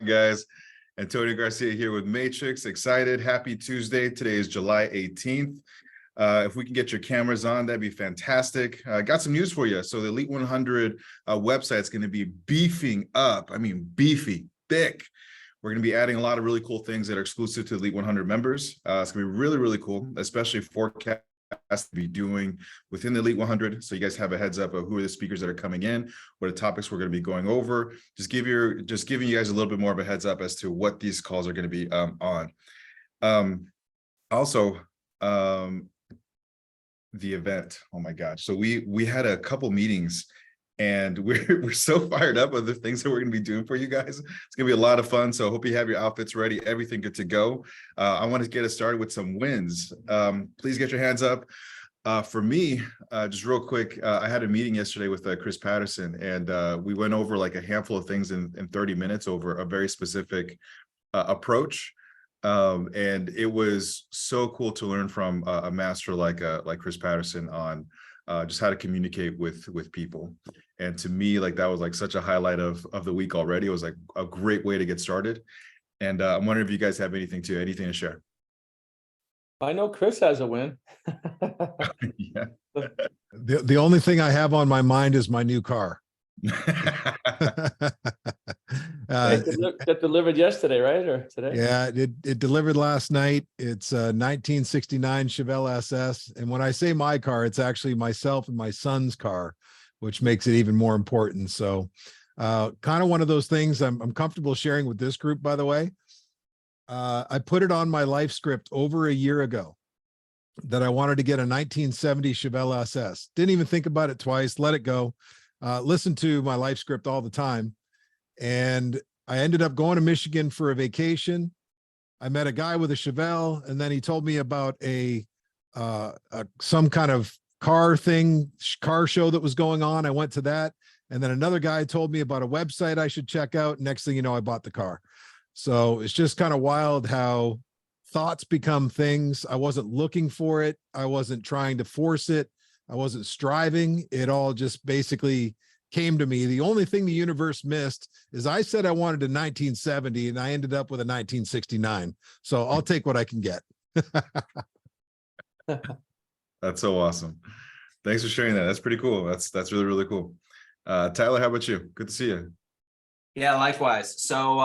guys? Antonio Garcia here with Matrix. Excited. Happy Tuesday. Today is July 18th. If we can get your cameras on, that'd be fantastic. Got some news for you. So the Elite 100 website is going to be beefing up. I mean, beefy, thick. We're going to be adding a lot of really cool things that are exclusive to Elite 100 members. It's going to be really, really cool, especially forecast to be doing within the Elite 100. So you guys have a heads up of who are the speakers that are coming in, what are the topics we're going to be going over. Just giving you guys a little bit more of a heads up as to what these calls are going to be on. Also, the event. Oh my gosh. So we had a couple meetings and we're so fired up with the things that we're going to be doing for you guys. It's going to be a lot of fun. So I hope you have your outfits ready, everything good to go. I want to get us started with some wins. Please get your hands up. For me, just real quick, I had a meeting yesterday with Chris Patterson, and we went over like a handful of things in 30 minutes over a very specific approach. And it was so cool to learn from a master like Chris Patterson on just how to communicate with people. And to me, like that was like such a highlight of the week already. It was like a great way to get started. And I'm wondering if you guys have anything to share. I know Chris has a win. Yeah. The only thing I have on my mind is my new car. That delivered yesterday, right? Or today? Yeah, it delivered last night. It's a 1969 Chevelle SS. And when I say my car, it's actually myself and my son's car, which makes it even more important. So kind of one of those things I'm comfortable sharing with this group, by the way. I put it on my life script over a year ago that I wanted to get a 1970 Chevelle SS. Didn't even think about it twice, let it go. Listen to my life script all the time. And I ended up going to Michigan for a vacation. I met a guy with a Chevelle, and then he told me about some kind of car show that was going on. I went to that. And then another guy told me about a website I should check out. Next thing you know, I bought the car. So it's just kind of wild how thoughts become things. I wasn't looking for it. I wasn't trying to force it. I wasn't striving. It all just basically came to me. The only thing the universe missed is I said I wanted a 1970 and I ended up with a 1969. So I'll take what I can get. That's so awesome. Thanks for sharing that. That's pretty cool. That's really, really cool. Tyler, how about you? Good to see you. Yeah, likewise. So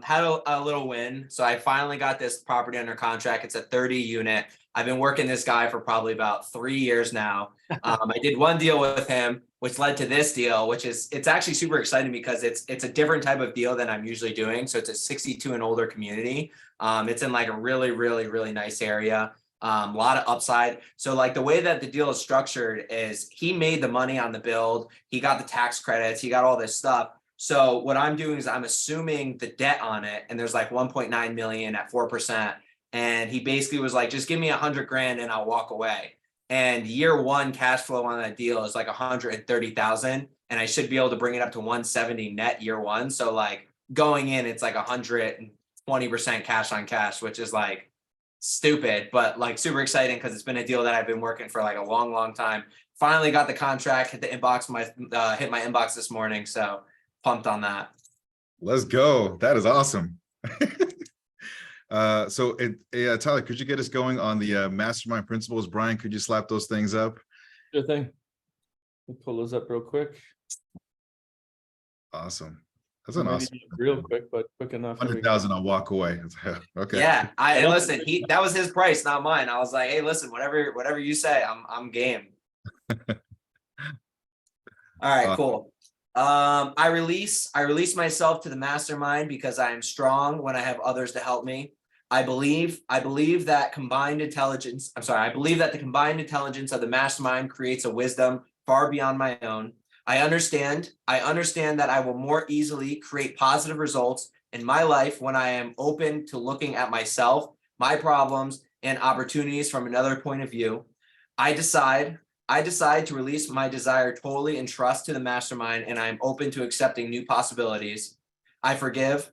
had a little win. So I finally got this property under contract. It's a 30 unit. I've been working this guy for probably about 3 years now. I did one deal with him, which led to this deal, it's actually super exciting because it's a different type of deal than I'm usually doing. So it's a 62 and older community. It's in like a really, really, really nice area. A lot of upside. So like the way that the deal is structured is he made the money on the build. He got the tax credits. He got all this stuff. So what I'm doing is I'm assuming the debt on it, and there's like 1.9 million at 4%. And he basically was like, just give me 100 grand and I'll walk away. And year one cash flow on that deal is like 130,000. And I should be able to bring it up to 170 net year one. So like going in, it's like 120% cash on cash, which is like stupid, but like super exciting because it's been a deal that I've been working for like a long, long time. Finally got the contract, hit my inbox this morning. So pumped on that. Let's go. That is awesome. Tyler, could you get us going on the mastermind principles? Brian, could you slap those things up? Sure thing. Let me pull those up real quick. Awesome. That's an awesome. Real quick, but quick enough. 100,000, I'll walk away. Okay. Yeah, listen. That was his price, not mine. I was like, hey, listen, whatever you say, I'm game. All right, cool. I release myself to the mastermind because I am strong when I have others to help me. I believe that the combined intelligence of the mastermind creates a wisdom far beyond my own. I understand that I will more easily create positive results in my life when I am open to looking at myself, my problems, and opportunities from another point of view. I decide to release my desire totally and trust to the mastermind, and I am open to accepting new possibilities. I forgive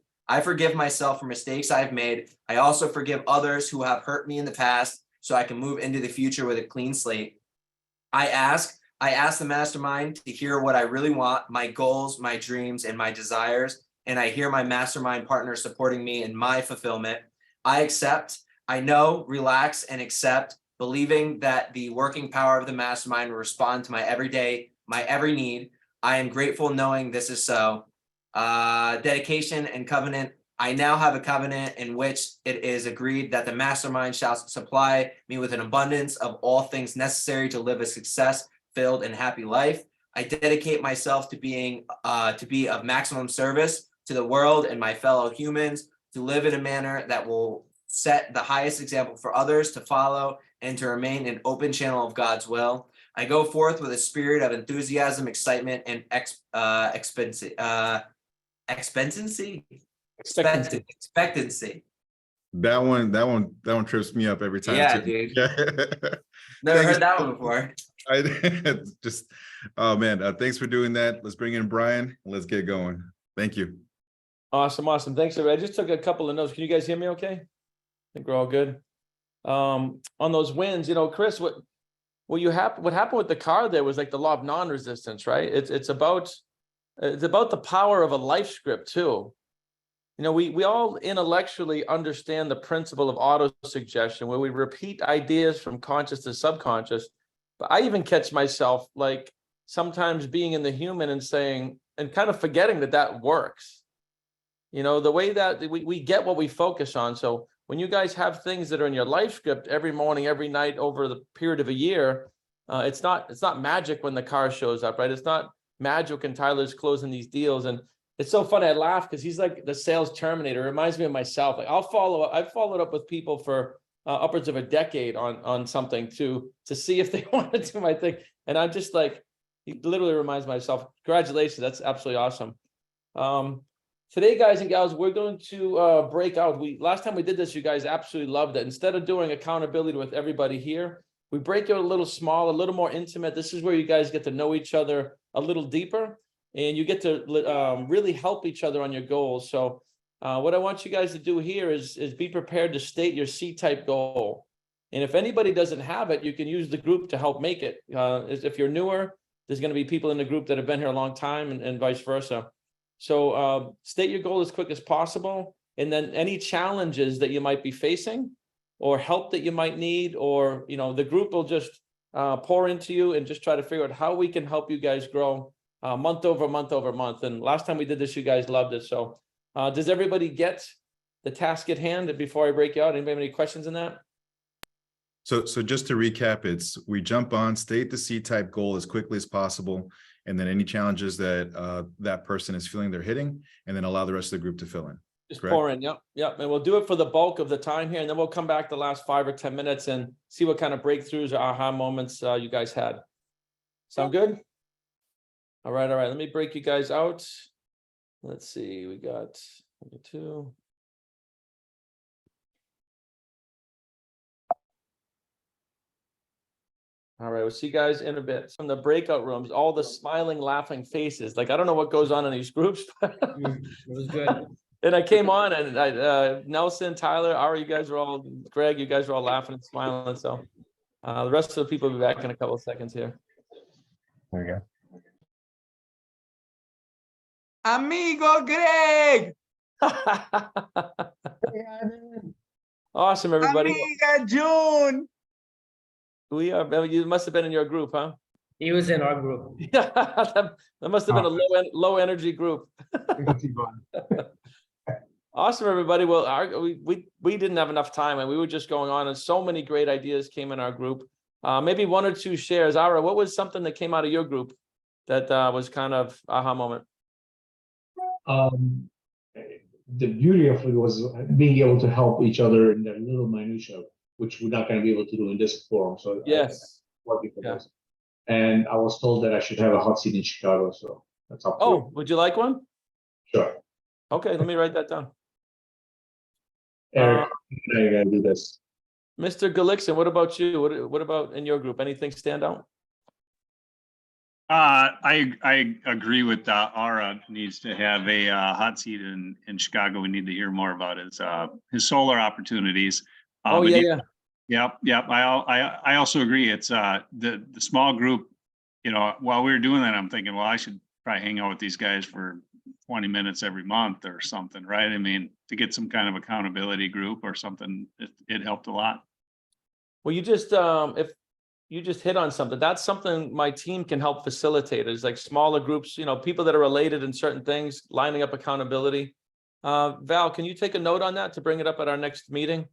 myself for mistakes I've made. I also forgive others who have hurt me in the past so I can move into the future with a clean slate. I ask the mastermind to hear what I really want, my goals, my dreams, and my desires, and I hear my mastermind partner supporting me in my fulfillment. I accept, I know, relax, and accept, believing that the working power of the mastermind will respond to my everyday, my every need. I am grateful knowing this is so. Dedication and covenant. I now have a covenant in which it is agreed that the mastermind shall supply me with an abundance of all things necessary to live a success-filled and happy life. I dedicate myself to be of maximum service to the world and my fellow humans, to live in a manner that will set the highest example for others to follow, and to remain an open channel of God's will. I go forth with a spirit of enthusiasm, excitement, and expectancy. That one trips me up every time. Yeah, too. dude. Yeah. Never heard that one before. I just, oh man, thanks for doing that. Let's bring in Brian. Let's get going. Thank you. Awesome. Thanks, everybody. I just took a couple of notes. Can you guys hear me okay? I think we're all good. On those wins, Chris, what happened with the car there was like the law of non-resistance, right? It's about the power of a life script too. We all intellectually understand the principle of auto-suggestion, where we repeat ideas from conscious to subconscious. But I even catch myself like sometimes being in the human and saying, and kind of forgetting that works. The way that we get what we focus on. So when you guys have things that are in your life script every morning, every night over the period of a year, it's not magic when the car shows up, right? It's not magic when Tyler's closing these deals. And it's so funny. I laugh because he's like the sales terminator. It reminds me of myself. Like I've followed up with people for upwards of a decade on something to see if they want to do my thing. And I'm just like, he literally reminds myself, congratulations. That's absolutely awesome. Today, guys and gals, we're going to break out. Last time we did this, you guys absolutely loved it. Instead of doing accountability with everybody here, we break it a little small, a little more intimate. This is where you guys get to know each other a little deeper, and you get to really help each other on your goals. So what I want you guys to do here is be prepared to state your C-type goal. And if anybody doesn't have it, you can use the group to help make it. If you're newer, there's going to be people in the group that have been here a long time, and vice versa. So state your goal as quick as possible. And then any challenges that you might be facing or help that you might need, or, the group will just pour into you and just try to figure out how we can help you guys grow month over month over month. And last time we did this, you guys loved it. So does everybody get the task at hand before I break you out? Anybody have any questions in that? So just to recap, we jump on, state the C-type goal as quickly as possible, and then any challenges that that person is feeling they're hitting, and then allow the rest of the group to fill in. Just correct? pour in, yep. And we'll do it for the bulk of the time here, and then we'll come back the last 5 or 10 minutes and see what kind of breakthroughs or aha moments you guys had. Sound good? All right. Let me break you guys out. Let's see. We got 2. All right, we'll see you guys in a bit. From the breakout rooms, all the smiling, laughing faces. Like, I don't know what goes on in these groups, but It was good. and I came on and Nelson, Tyler, Ari, you guys were all, Greg, you guys were all laughing and smiling. So the rest of the people will be back in a couple of seconds here. There you go. Amigo Greg. Awesome, everybody. Amiga June. You must have been in your group, huh? He was in our group. That must have been a low energy group. Awesome, everybody. Well, we didn't have enough time, and we were just going on, and so many great ideas came in our group. Maybe 1 or 2 shares. Ara, what was something that came out of your group that was kind of aha moment? The beauty of it was being able to help each other in their little minutia, which we're not going to be able to do in this forum. So yes, working for this. And I was told that I should have a hot seat in Chicago, so that's up to you. Would you like one? Sure. Okay, let me write that down. Eric, now you got to do this. Mr. Galixon, what about you? What about in your group? Anything stand out? I agree with Ara needs to have a hot seat in Chicago. We need to hear more about his solar opportunities. Yeah. Yep. I also agree. It's the small group. While we were doing that, I'm thinking, well, I should probably hang out with these guys for 20 minutes every month or something, right? I mean, to get some kind of accountability group or something, it helped a lot. Well, you just, if you just hit on something, that's something my team can help facilitate, is like smaller groups, you know, people that are related in certain things, lining up accountability. Val, can you take a note on that to bring it up at our next meeting?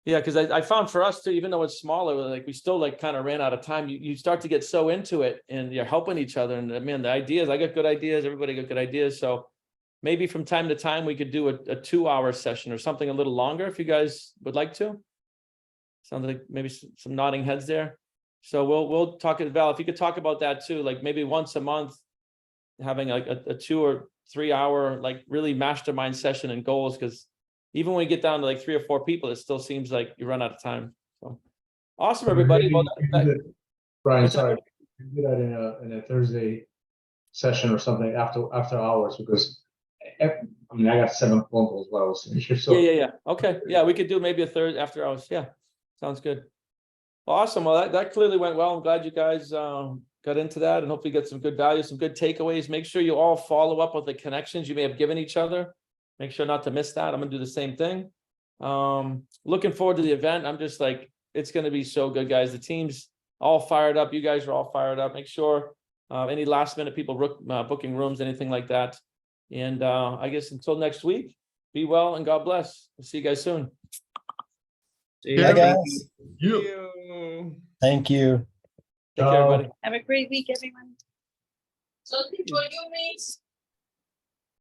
Yeah, because I found for us too, even though it's smaller, like we still like kind of ran out of time. You start to get so into it and you're helping each other. And man, the ideas, I got good ideas, everybody got good ideas. So maybe from time to time, we could do a 2-hour session or something a little longer if you guys would like to. Sounds like maybe some nodding heads there. So we'll talk to Val. If you could talk about that too, like maybe once a month, having like a 2 or 3 hour, like really mastermind session and goals. Because even when we get down to like 3 or 4 people, it still seems like you run out of time. So awesome, everybody. Well, Brian, sorry, do that in a Thursday session or something after hours, because I mean, I got 7 phone calls while I was in here, so. yeah. Okay, yeah, we could do maybe a third after hours. Yeah, sounds good. Awesome. Well, that clearly went well. I'm glad you guys got into that, and hopefully get some good value, some good takeaways. Make sure you all follow up with the connections you may have given each other. Make sure not to miss that. I'm gonna do the same thing. Looking forward to the event. I'm just like, it's gonna be so good, guys. The team's all fired up. You guys are all fired up. Make sure any last minute people booking rooms, anything like that. And I guess until next week, be well and God bless. We'll see you guys soon. Bye, guys. Thank you. Take care, everybody. Have a great week, everyone. Something for you, mates.